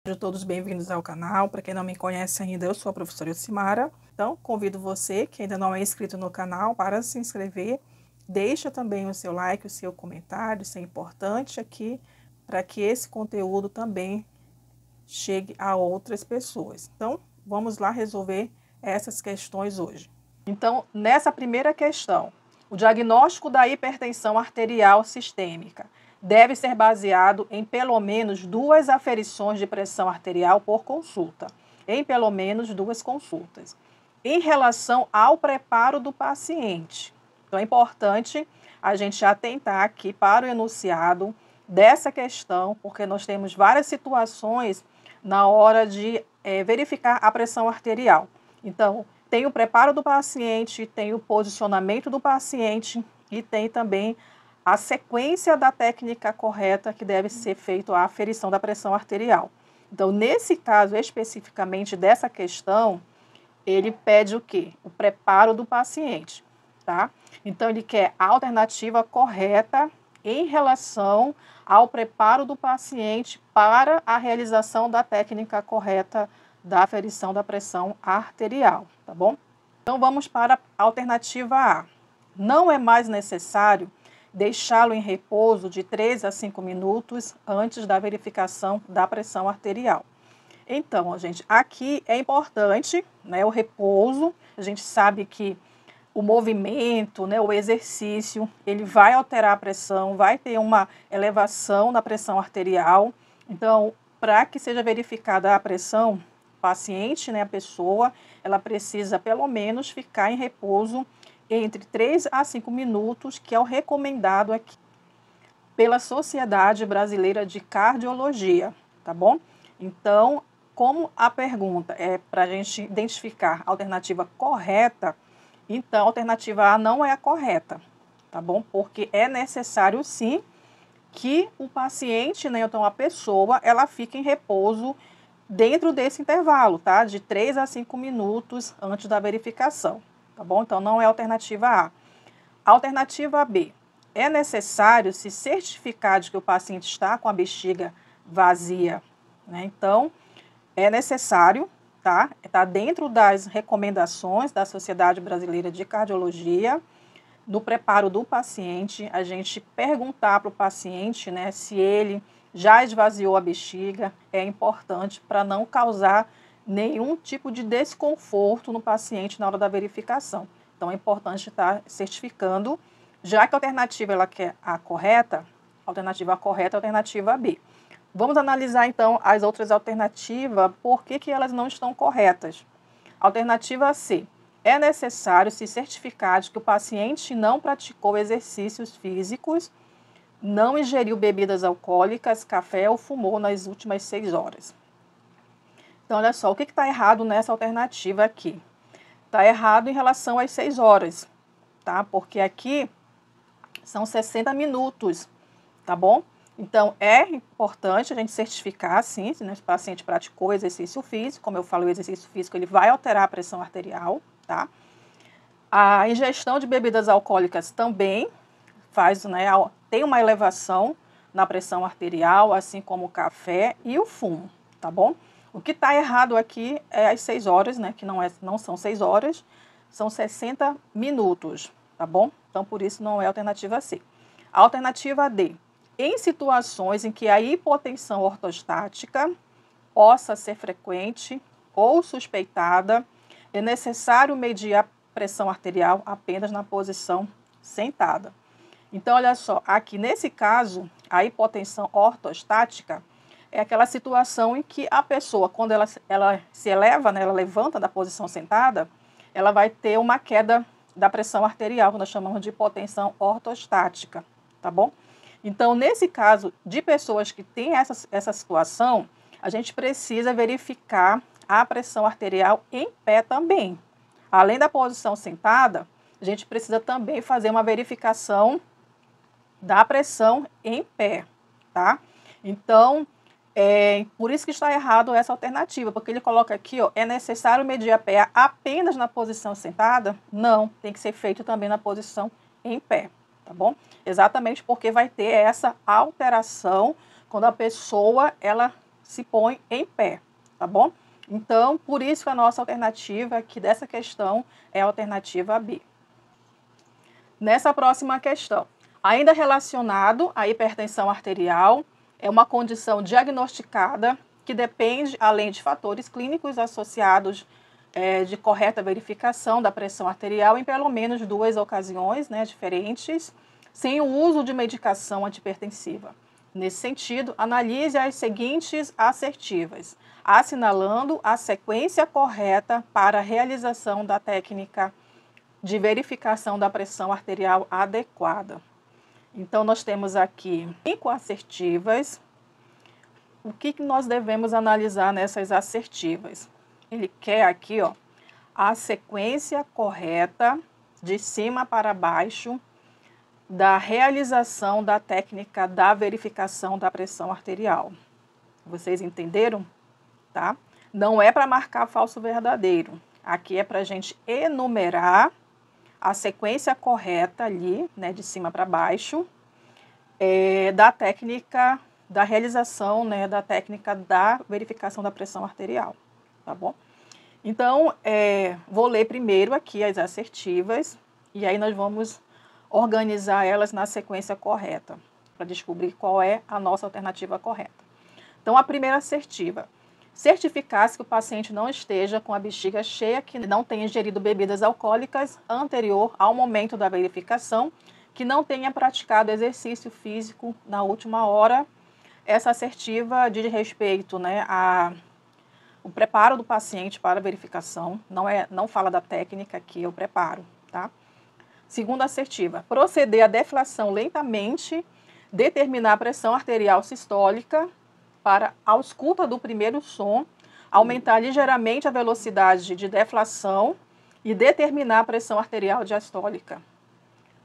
Sejam todos bem-vindos ao canal. Para quem não me conhece ainda, eu sou a professora Elcimara. Então, convido você que ainda não é inscrito no canal para se inscrever. Deixa também o seu like, o seu comentário, isso é importante aqui para que esse conteúdo também chegue a outras pessoas. Então, vamos lá resolver essas questões hoje. Então, nessa primeira questão, o diagnóstico da hipertensão arterial sistêmica deve ser baseado em pelo menos 2 aferições de pressão arterial por consulta, em pelo menos 2 consultas. Em relação ao preparo do paciente, então é importante a gente atentar aqui para o enunciado dessa questão, porque nós temos várias situações na hora de verificar a pressão arterial. Então, tem o preparo do paciente, tem o posicionamento do paciente e tem também a sequência da técnica correta que deve ser feita a aferição da pressão arterial. Então, nesse caso especificamente dessa questão, ele pede o quê? O preparo do paciente, tá? Então, ele quer a alternativa correta em relação ao preparo do paciente para a realização da técnica correta da aferição da pressão arterial, tá bom? Então, vamos para a alternativa A. Não é mais necessário deixá-lo em repouso de 3 a 5 minutos antes da verificação da pressão arterial. Então, gente, aqui é importante, né, o repouso. A gente sabe que o movimento, né, o exercício, ele vai alterar a pressão, vai ter uma elevação da pressão arterial. Então, para que seja verificada a pressão, o paciente, né, a pessoa, ela precisa pelo menos ficar em repouso entre 3 a 5 minutos, que é o recomendado aqui pela Sociedade Brasileira de Cardiologia, tá bom? Então, como a pergunta é para a gente identificar a alternativa correta, então a alternativa A não é a correta, tá bom? Porque é necessário sim que o paciente, né, então a pessoa, ela fique em repouso dentro desse intervalo, tá? De 3 a 5 minutos antes da verificação, tá bom? Então não é a alternativa A. A alternativa B. É necessário se certificar de que o paciente está com a bexiga vazia, né? Então, é necessário, tá? Está dentro das recomendações da Sociedade Brasileira de Cardiologia, no preparo do paciente, a gente perguntar para o paciente, né, se ele já esvaziou a bexiga, é importante para não causar nenhum tipo de desconforto no paciente na hora da verificação. Então, é importante estar certificando, já que a alternativa ela quer a correta, a alternativa correta é a alternativa B. Vamos analisar, então, as outras alternativas, por que elas não estão corretas. Alternativa C. É necessário se certificar de que o paciente não praticou exercícios físicos, não ingeriu bebidas alcoólicas, café ou fumou nas últimas 6 horas. Então, olha só, o que está errado nessa alternativa aqui? Está errado em relação às 6 horas, tá? Porque aqui são 60 minutos, tá bom? Então, é importante a gente certificar, sim, se o paciente praticou exercício físico. Como eu falei, o exercício físico ele vai alterar a pressão arterial, tá? A ingestão de bebidas alcoólicas também faz, né, tem uma elevação na pressão arterial, assim como o café e o fumo, tá bom? O que está errado aqui é as 6 horas, né, que não são 6 horas, são 60 minutos, tá bom? Então, por isso não é a alternativa C. A alternativa D. Em situações em que a hipotensão ortostática possa ser frequente ou suspeitada, é necessário medir a pressão arterial apenas na posição sentada. Então, olha só, aqui nesse caso, a hipotensão ortostática é aquela situação em que a pessoa, quando ela se eleva, né, ela levanta da posição sentada, ela vai ter uma queda da pressão arterial, que nós chamamos de hipotensão ortostática, tá bom? Então, nesse caso de pessoas que têm essa situação, a gente precisa verificar a pressão arterial em pé também. Além da posição sentada, a gente precisa também fazer uma verificação da pressão em pé, tá? Então, por isso que está errado essa alternativa, porque ele coloca aqui, ó, é necessário medir a pé apenas na posição sentada? Não, tem que ser feito também na posição em pé, tá bom? Exatamente porque vai ter essa alteração quando a pessoa, ela se põe em pé, tá bom? Então, por isso que a nossa alternativa aqui dessa questão é a alternativa B. Nessa próxima questão, ainda relacionado à hipertensão arterial, é uma condição diagnosticada que depende, além de fatores clínicos associados de correta verificação da pressão arterial em pelo menos 2 ocasiões, né, diferentes, sem o uso de medicação antihipertensiva. Nesse sentido, analise as seguintes assertivas, assinalando a sequência correta para a realização da técnica de verificação da pressão arterial adequada. Então, nós temos aqui 5 assertivas. O que nós devemos analisar nessas assertivas? Ele quer aqui, ó, a sequência correta, de cima para baixo, da realização da técnica da verificação da pressão arterial. Vocês entenderam? Tá? Não é para marcar falso verdadeiro. Aqui é para a gente enumerar a sequência correta ali, né, de cima para baixo, da técnica da realização, né, da técnica da verificação da pressão arterial, tá bom? Então, vou ler primeiro aqui as assertivas e aí nós vamos organizar elas na sequência correta, para descobrir qual é a nossa alternativa correta. Então, a primeira assertiva: certificar-se que o paciente não esteja com a bexiga cheia, que não tenha ingerido bebidas alcoólicas anterior ao momento da verificação, que não tenha praticado exercício físico na última hora. Essa assertiva diz respeito, né, o preparo do paciente para a verificação, não fala da técnica aqui, é o preparo, tá? Segunda assertiva: proceder à deflação lentamente, determinar a pressão arterial sistólica para, à escuta do primeiro som, aumentar ligeiramente a velocidade de deflação e determinar a pressão arterial diastólica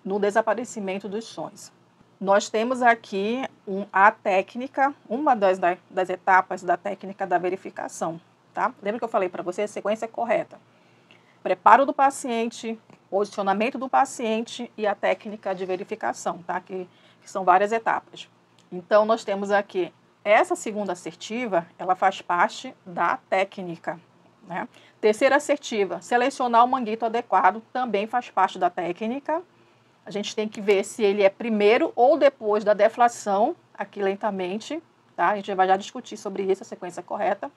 no desaparecimento dos sons. Nós temos aqui a técnica, uma das etapas da técnica da verificação, tá? Lembra que eu falei para você a sequência correta? Preparo do paciente, posicionamento do paciente e a técnica de verificação, tá? Que são várias etapas. Então, nós temos aqui essa segunda assertiva, ela faz parte da técnica, né? Terceira assertiva: selecionar o manguito adequado, também faz parte da técnica. A gente tem que ver se ele é primeiro ou depois da deflação, aqui lentamente, tá? A gente vai já discutir sobre isso, a sequência correta.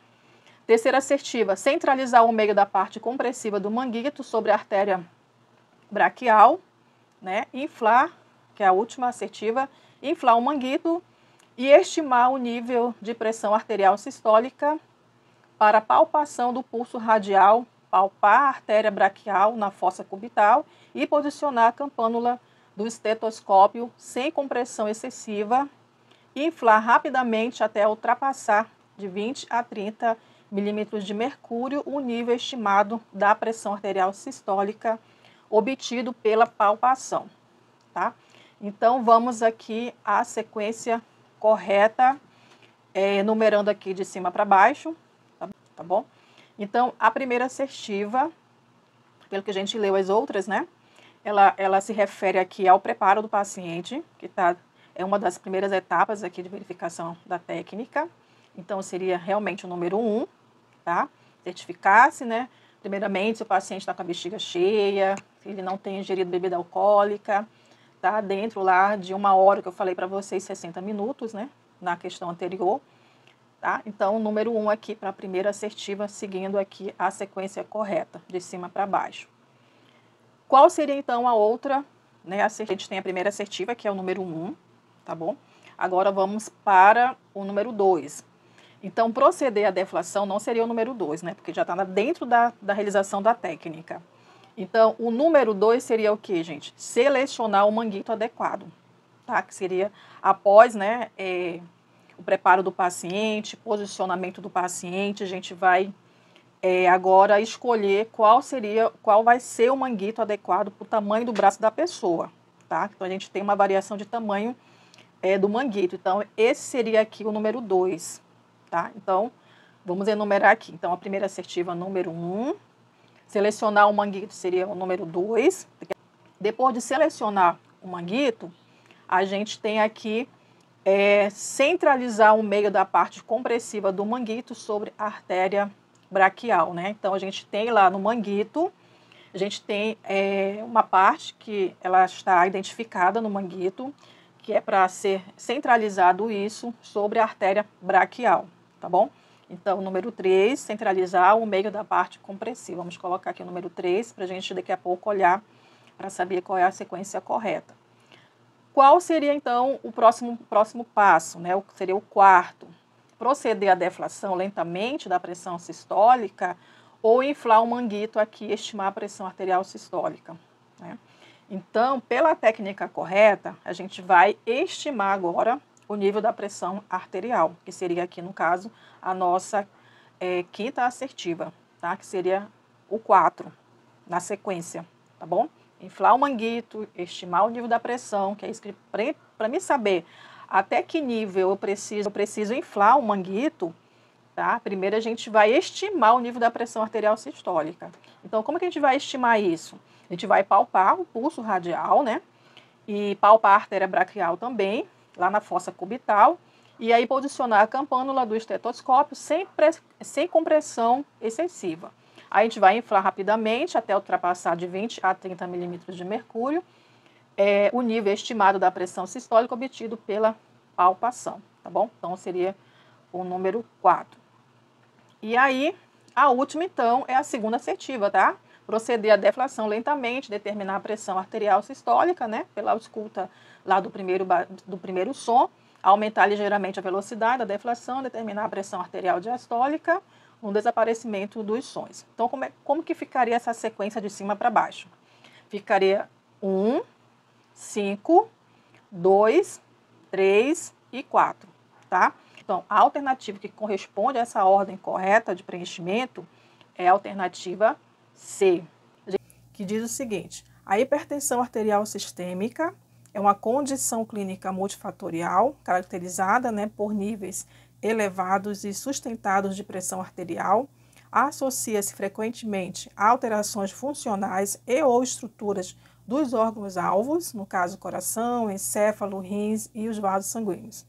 Terceira assertiva: centralizar o meio da parte compressiva do manguito sobre a artéria braquial, né? Inflar, que é a última assertiva, inflar o manguito e estimar o nível de pressão arterial sistólica para palpação do pulso radial, palpar a artéria braquial na fossa cubital e posicionar a campânula do estetoscópio sem compressão excessiva e inflar rapidamente até ultrapassar de 20 a 30 milímetros de mercúrio o nível estimado da pressão arterial sistólica obtido pela palpação, tá? Então, vamos aqui à sequência correta, numerando aqui de cima para baixo, tá bom? Então, a primeira assertiva, pelo que a gente leu as outras, né? Ela se refere aqui ao preparo do paciente, que é uma das primeiras etapas aqui de verificação da técnica. Então, seria realmente o número 1, tá? Certificar-se, né? Primeiramente, se o paciente está com a bexiga cheia, se ele não tem ingerido bebida alcoólica, tá? Dentro lá de 1 hora, que eu falei para vocês, 60 minutos, né? Na questão anterior. Tá? Então, o número 1 aqui para a primeira assertiva, seguindo aqui a sequência correta, de cima para baixo. Qual seria, então, a outra? Né? A gente tem a primeira assertiva, que é o número 1, tá bom? Agora, vamos para o número 2. Então, proceder à deflação não seria o número 2, né? Porque já está dentro da realização da técnica. Então, o número 2 seria o quê, gente? Selecionar o manguito adequado, tá? Que seria após, né, o preparo do paciente, posicionamento do paciente, a gente vai agora escolher qual vai ser o manguito adequado para o tamanho do braço da pessoa, tá? Então, a gente tem uma variação de tamanho do manguito. Então, esse seria aqui o número 2, tá? Então, vamos enumerar aqui. Então, a primeira assertiva, número 1. Selecionar o manguito seria o número 2. Depois de selecionar o manguito, a gente tem aqui centralizar o meio da parte compressiva do manguito sobre a artéria braquial, né? Então, a gente tem lá no manguito, a gente tem uma parte que ela está identificada no manguito, que é para ser centralizado isso sobre a artéria braquial, tá bom? Então, número 3, centralizar o meio da parte compressiva. Vamos colocar aqui o número 3 para a gente daqui a pouco olhar para saber qual é a sequência correta. Qual seria, então, o próximo passo, né? Seria o quarto. Proceder à deflação lentamente da pressão sistólica ou inflar o manguito aqui, estimar a pressão arterial sistólica, né? Então, pela técnica correta, a gente vai estimar agora o nível da pressão arterial, que seria aqui, no caso, a nossa quinta assertiva, tá? Que seria o 4, na sequência, tá bom? Inflar o manguito, estimar o nível da pressão, que é isso que para mim saber até que nível eu preciso inflar o manguito, tá? Primeiro a gente vai estimar o nível da pressão arterial sistólica. Então, como que a gente vai estimar isso? A gente vai palpar o pulso radial, né? E palpar a artéria braquial também, lá na fossa cubital, e aí posicionar a campânula do estetoscópio sem compressão excessiva. Aí a gente vai inflar rapidamente até ultrapassar de 20 a 30 milímetros de mercúrio, o nível estimado da pressão sistólica obtido pela palpação, tá bom? Então, seria o número 4. E aí, a última, então, é a segunda assertiva, tá? Proceder à deflação lentamente, determinar a pressão arterial sistólica, né? Pela ausculta lá do primeiro som, aumentar ligeiramente a velocidade da deflação, determinar a pressão arterial diastólica, no desaparecimento dos sons. Então, como que ficaria essa sequência de cima para baixo? Ficaria 1, 5, 2, 3 e 4, tá? Então, a alternativa que corresponde a essa ordem correta de preenchimento é a alternativa C, que diz o seguinte: a hipertensão arterial sistêmica é uma condição clínica multifatorial caracterizada, né, por níveis elevados e sustentados de pressão arterial, associa-se frequentemente a alterações funcionais e ou estruturas dos órgãos-alvos, no caso coração, encéfalo, rins e os vasos sanguíneos,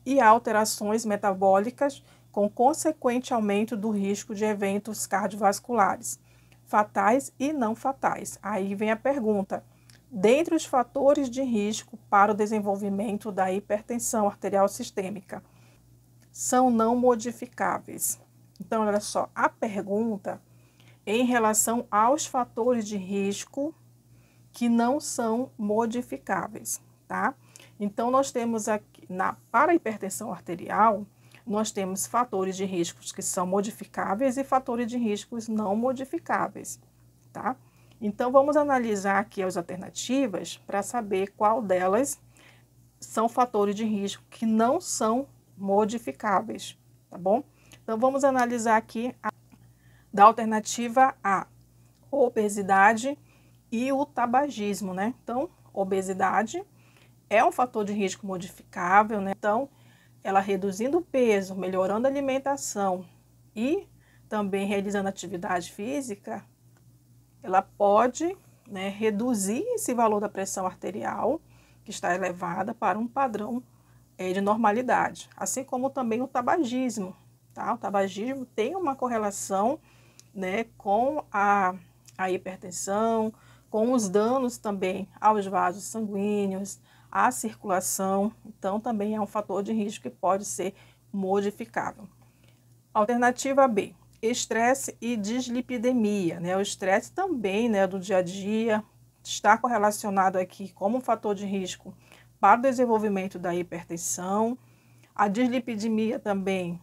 e a alterações metabólicas com consequente aumento do risco de eventos cardiovasculares, fatais e não fatais. Aí vem a pergunta: dentre os fatores de risco para o desenvolvimento da hipertensão arterial sistêmica, são não modificáveis. Então, olha só, a pergunta em relação aos fatores de risco que não são modificáveis, tá? Então, nós temos aqui, para a hipertensão arterial, nós temos fatores de riscos que são modificáveis e fatores de riscos não modificáveis, tá? Então, vamos analisar aqui as alternativas para saber qual delas são fatores de risco que não são modificáveis, tá bom? Então, vamos analisar aqui da alternativa A, obesidade e o tabagismo, né? Então, obesidade é um fator de risco modificável, né? Então, ela reduzindo o peso, melhorando a alimentação e também realizando atividade física, ela pode, né, reduzir esse valor da pressão arterial, que está elevada, para um padrão de normalidade, assim como também o tabagismo, tá? O tabagismo tem uma correlação, né, com a hipertensão, com os danos também aos vasos sanguíneos, à circulação, então também é um fator de risco que pode ser modificável. Alternativa B, estresse e dislipidemia, né? O estresse também, né, do dia a dia está correlacionado aqui como um fator de risco para o desenvolvimento da hipertensão. A dislipidemia também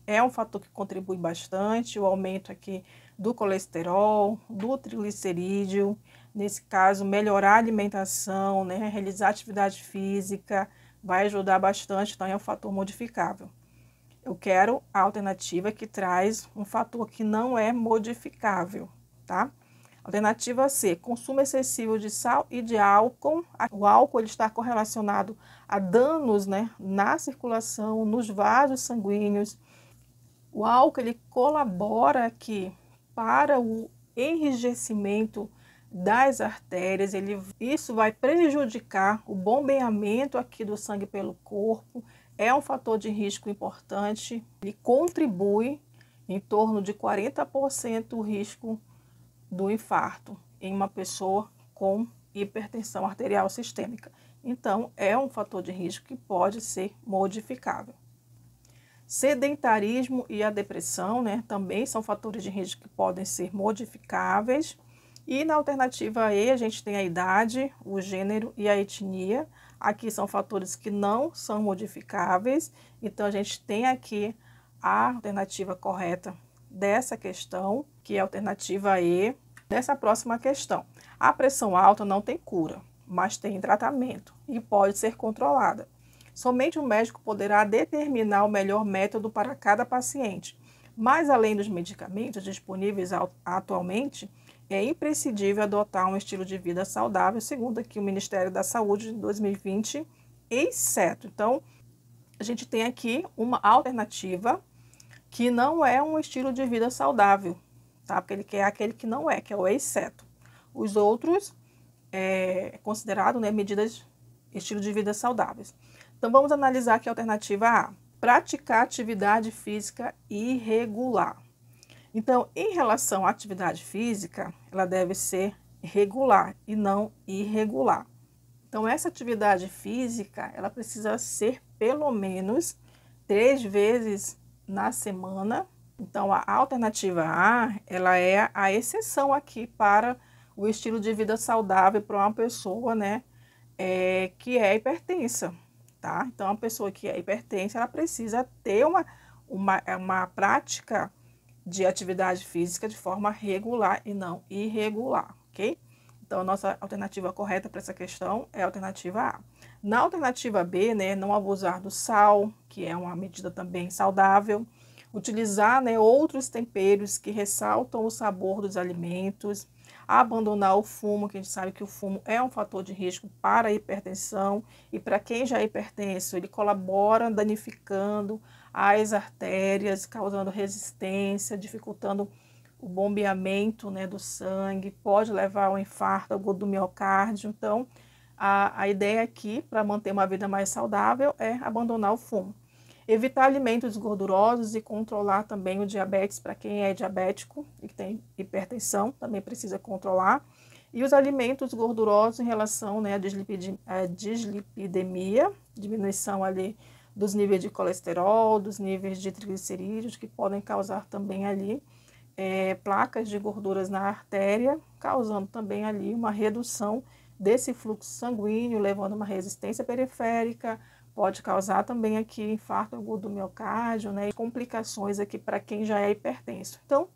é um fator que contribui bastante, o aumento aqui do colesterol, do triglicerídeo, nesse caso, melhorar a alimentação, né, realizar atividade física, vai ajudar bastante, então é um fator modificável. Eu quero a alternativa que traz um fator que não é modificável, tá? Alternativa C, consumo excessivo de sal e de álcool. O álcool ele está correlacionado a danos, né, na circulação, nos vasos sanguíneos. O álcool ele colabora aqui para o enrijecimento das artérias, isso vai prejudicar o bombeamento aqui do sangue pelo corpo, é um fator de risco importante, ele contribui em torno de 40% o risco do infarto em uma pessoa com hipertensão arterial sistêmica. Então, é um fator de risco que pode ser modificável. Sedentarismo e a depressão, né, também são fatores de risco que podem ser modificáveis. E na alternativa E, a gente tem a idade, o gênero e a etnia. Aqui são fatores que não são modificáveis. Então, a gente tem aqui a alternativa correta dessa questão, que é a alternativa E. Nessa próxima questão, a pressão alta não tem cura, mas tem tratamento e pode ser controlada. Somente o médico poderá determinar o melhor método para cada paciente. Mas, além dos medicamentos disponíveis atualmente, é imprescindível adotar um estilo de vida saudável, segundo aqui o Ministério da Saúde de 2020, exceto. Então, a gente tem aqui uma alternativa que não é um estilo de vida saudável, tá? Porque ele quer aquele que não é, que é o exceto. Os outros é considerado, né, medidas, estilo de vida saudáveis. Então, vamos analisar aqui a alternativa A. Praticar atividade física irregular. Então, em relação à atividade física, ela deve ser regular e não irregular. Então, essa atividade física, ela precisa ser pelo menos 3 vezes na semana. Então, a alternativa A, ela é a exceção aqui para o estilo de vida saudável para uma pessoa, né, que é hipertensa, tá? Então, a pessoa que é hipertensa, ela precisa ter uma prática de atividade física de forma regular e não irregular, ok? Então, a nossa alternativa correta para essa questão é a alternativa A. Na alternativa B, né, não abusar do sal, que é uma medida também saudável. Utilizar, né, outros temperos que ressaltam o sabor dos alimentos. Abandonar o fumo, que a gente sabe que o fumo é um fator de risco para a hipertensão. E para quem já é hipertenso, ele colabora danificando as artérias, causando resistência, dificultando o bombeamento, né, do sangue, pode levar ao infarto agudo do miocárdio. Então, a ideia aqui, para manter uma vida mais saudável, é abandonar o fumo. Evitar alimentos gordurosos e controlar também o diabetes, para quem é diabético e que tem hipertensão, também precisa controlar. E os alimentos gordurosos em relação, né, à dislipidemia, diminuição ali dos níveis de colesterol, dos níveis de triglicerídeos, que podem causar também ali placas de gorduras na artéria, causando também ali uma redução desse fluxo sanguíneo, levando a uma resistência periférica, pode causar também aqui infarto agudo do miocárdio, né, e complicações aqui para quem já é hipertenso. Então,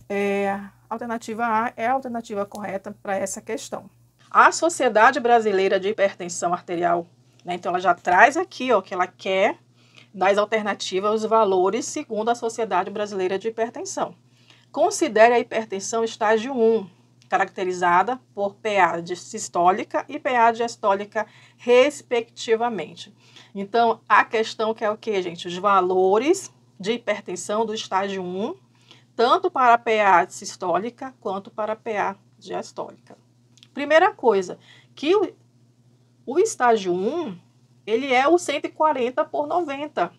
a alternativa A é a alternativa correta para essa questão. A Sociedade Brasileira de Hipertensão Arterial, né, então ela já traz aqui, ó, que ela quer das alternativas os valores segundo a Sociedade Brasileira de Hipertensão. Considere a hipertensão estágio 1, caracterizada por PA sistólica e PA diastólica, respectivamente. Então, a questão que é o que, gente? Os valores de hipertensão do estágio 1, tanto para a PA sistólica quanto para a PA diastólica. Primeira coisa, que o estágio 1, ele é o 140/90,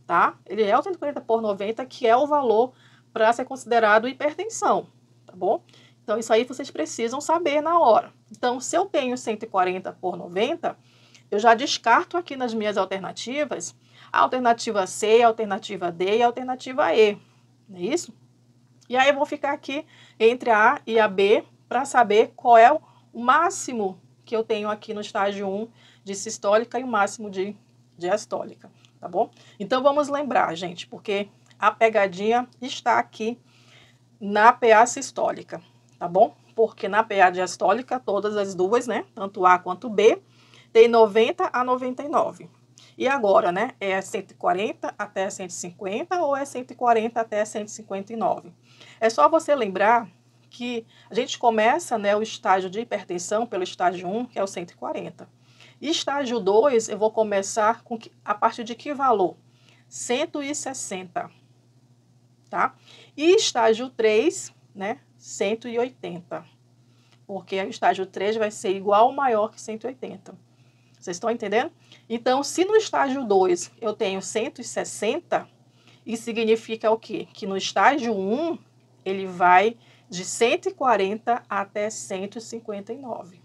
tá? Ele é o 140/90, que é o valor para ser considerado hipertensão, tá bom? Então, isso aí vocês precisam saber na hora. Então, se eu tenho 140/90, eu já descarto aqui nas minhas alternativas a alternativa C, a alternativa D e a alternativa E, não é isso? E aí eu vou ficar aqui entre a A e a B para saber qual é o máximo que eu tenho aqui no estágio 1 de sistólica e o máximo de diastólica, tá bom? Então, vamos lembrar, gente, porque a pegadinha está aqui na PA sistólica, tá bom? Porque na PA diastólica, todas as duas, né, tanto A quanto B, tem 90/99. E agora, né, é 140 até 150 ou é 140 até 159? É só você lembrar que a gente começa, né, o estágio de hipertensão pelo estágio 1, que é o 140. E estágio 2, eu vou começar a partir de que valor? 160, tá? E estágio 3, né, 180. porque o estágio 3 vai ser igual ou maior que 180. Vocês estão entendendo? Então, se no estágio 2 eu tenho 160, isso significa o quê? Que no estágio 1 ele vai de 140 até 159.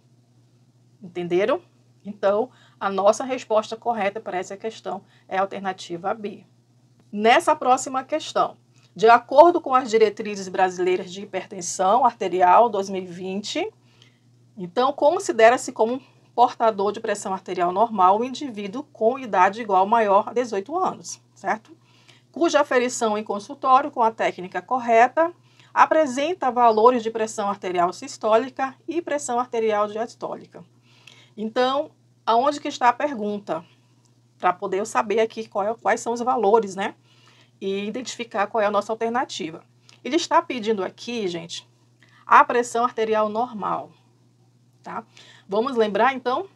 Entenderam? Então, a nossa resposta correta para essa questão é a alternativa B. Nessa próxima questão, de acordo com as diretrizes brasileiras de hipertensão arterial 2020, então considera-se como portador de pressão arterial normal o indivíduo com idade igual ou maior a 18 anos, certo? Cuja aferição em consultório com a técnica correta apresenta valores de pressão arterial sistólica e pressão arterial diastólica. Então, aonde que está a pergunta? Para poder eu saber aqui quais são os valores, né? E identificar qual é a nossa alternativa. Ele está pedindo aqui, gente, a pressão arterial normal, tá? Vamos lembrar, então,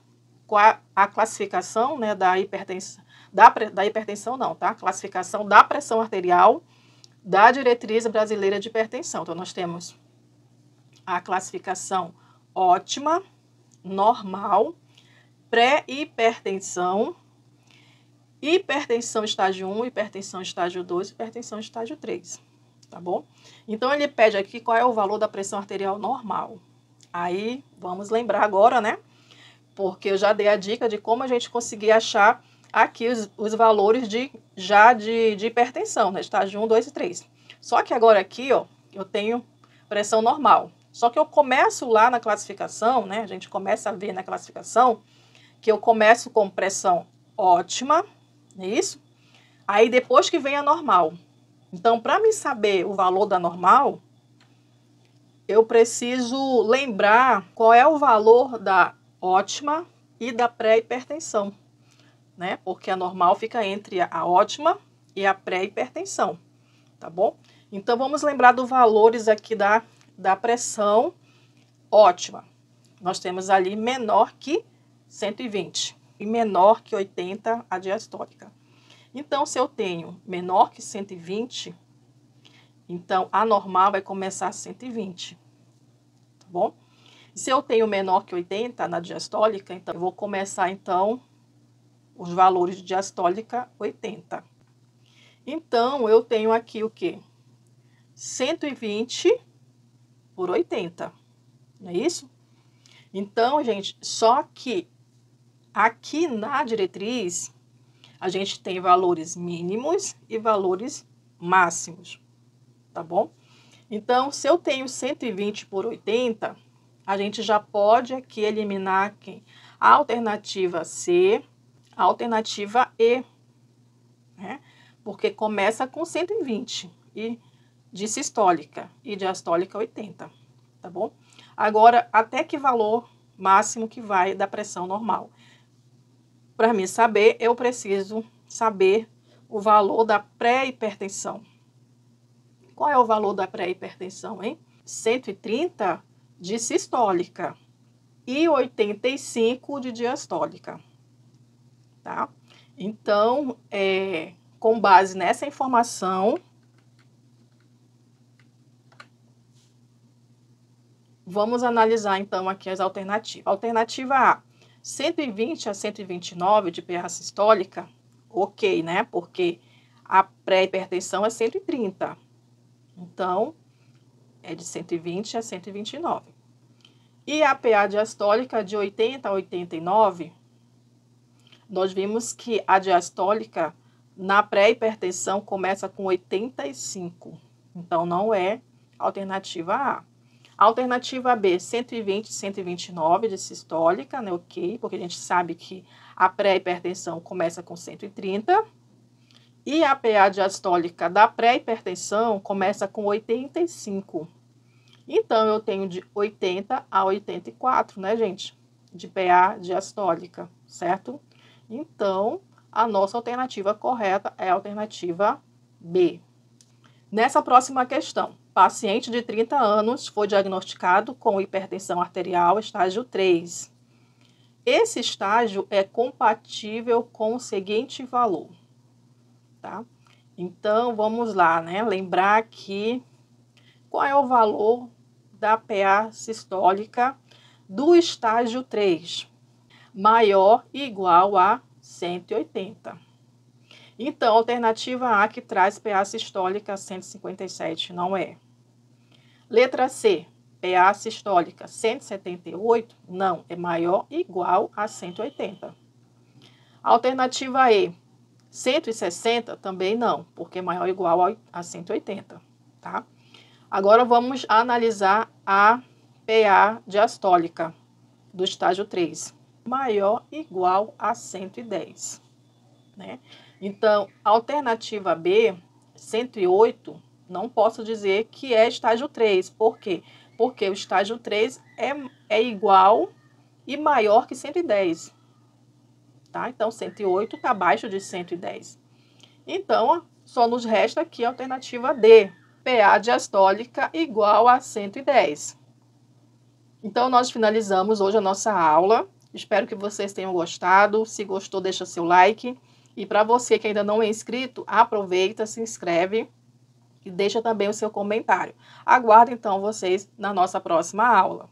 qual a classificação, né, da hipertensão, da hipertensão não, tá? Classificação da pressão arterial da diretriz brasileira de hipertensão. Então, nós temos a classificação ótima, normal, pré-hipertensão, hipertensão estágio 1, hipertensão estágio 2, hipertensão estágio 3, tá bom? Então, ele pede aqui qual é o valor da pressão arterial normal. Aí, vamos lembrar agora, né? Porque eu já dei a dica de como a gente conseguir achar aqui os valores de hipertensão, né? Estágio 1, 2 e 3. Só que agora aqui, ó, eu tenho pressão normal. Só que eu começo lá na classificação, né? A gente começa a ver na classificação que eu começo com pressão ótima, é isso? Aí depois que vem a normal. Então, para me saber o valor da normal, eu preciso lembrar qual é o valor da ótima e da pré-hipertensão, né? Porque a normal fica entre a ótima e a pré-hipertensão, tá bom? Então, vamos lembrar dos valores aqui da pressão ótima. Nós temos ali menor que 120 e menor que 80 a diastólica. Então, se eu tenho menor que 120, então a normal vai começar a 120, tá bom? Se eu tenho menor que 80 na diastólica, então eu vou começar então os valores de diastólica 80. Então, eu tenho aqui o quê? 120 por 80, não é isso? Então, gente, só que aqui na diretriz, a gente tem valores mínimos e valores máximos, tá bom? Então, se eu tenho 120 por 80, a gente já pode aqui eliminar a alternativa C, a alternativa E, né? Porque começa com 120 e de sistólica e diastólica 80, tá bom? Agora, até que valor máximo que vai da pressão normal? Para mim saber, eu preciso saber o valor da pré-hipertensão. Qual é o valor da pré-hipertensão, hein? 130 de sistólica e 85 de diastólica, tá? Então, com base nessa informação, vamos analisar então aqui as alternativas. Alternativa A, 120 a 129 de PA sistólica, ok, né? Porque a pré-hipertensão é 130. Então, é de 120 a 129. E a PA diastólica de 80 a 89, nós vimos que a diastólica na pré-hipertensão começa com 85. Então, não é alternativa A. Alternativa B, 120 e 129 de sistólica, né? Ok, porque a gente sabe que a pré-hipertensão começa com 130. E a PA diastólica da pré-hipertensão começa com 85. Então, eu tenho de 80 a 84, né, gente? De PA diastólica, certo? Então, a nossa alternativa correta é a alternativa B. Nessa próxima questão, paciente de 30 anos foi diagnosticado com hipertensão arterial estágio 3. Esse estágio é compatível com o seguinte valor, tá? Então, vamos lá, né? Lembrar que qual é o valor da PA sistólica do estágio 3, maior e igual a 180. Então, alternativa A, que traz PA sistólica 157, não é. Letra C, PA sistólica 178, não, é maior e igual a 180. Alternativa E, 160, também não, porque é maior ou igual a 180, tá? Agora vamos analisar a PA diastólica do estágio 3, maior ou igual a 110, né? Então, alternativa B, 108, não posso dizer que é estágio 3. Por quê? Porque o estágio 3 é igual e maior que 110. Tá? Então, 108 está abaixo de 110. Então, só nos resta aqui a alternativa D, PA diastólica igual a 110. Então, nós finalizamos hoje a nossa aula. Espero que vocês tenham gostado. Se gostou, deixa seu like. E para você que ainda não é inscrito, aproveita, se inscreve e deixa também o seu comentário. Aguardo, então, vocês na nossa próxima aula.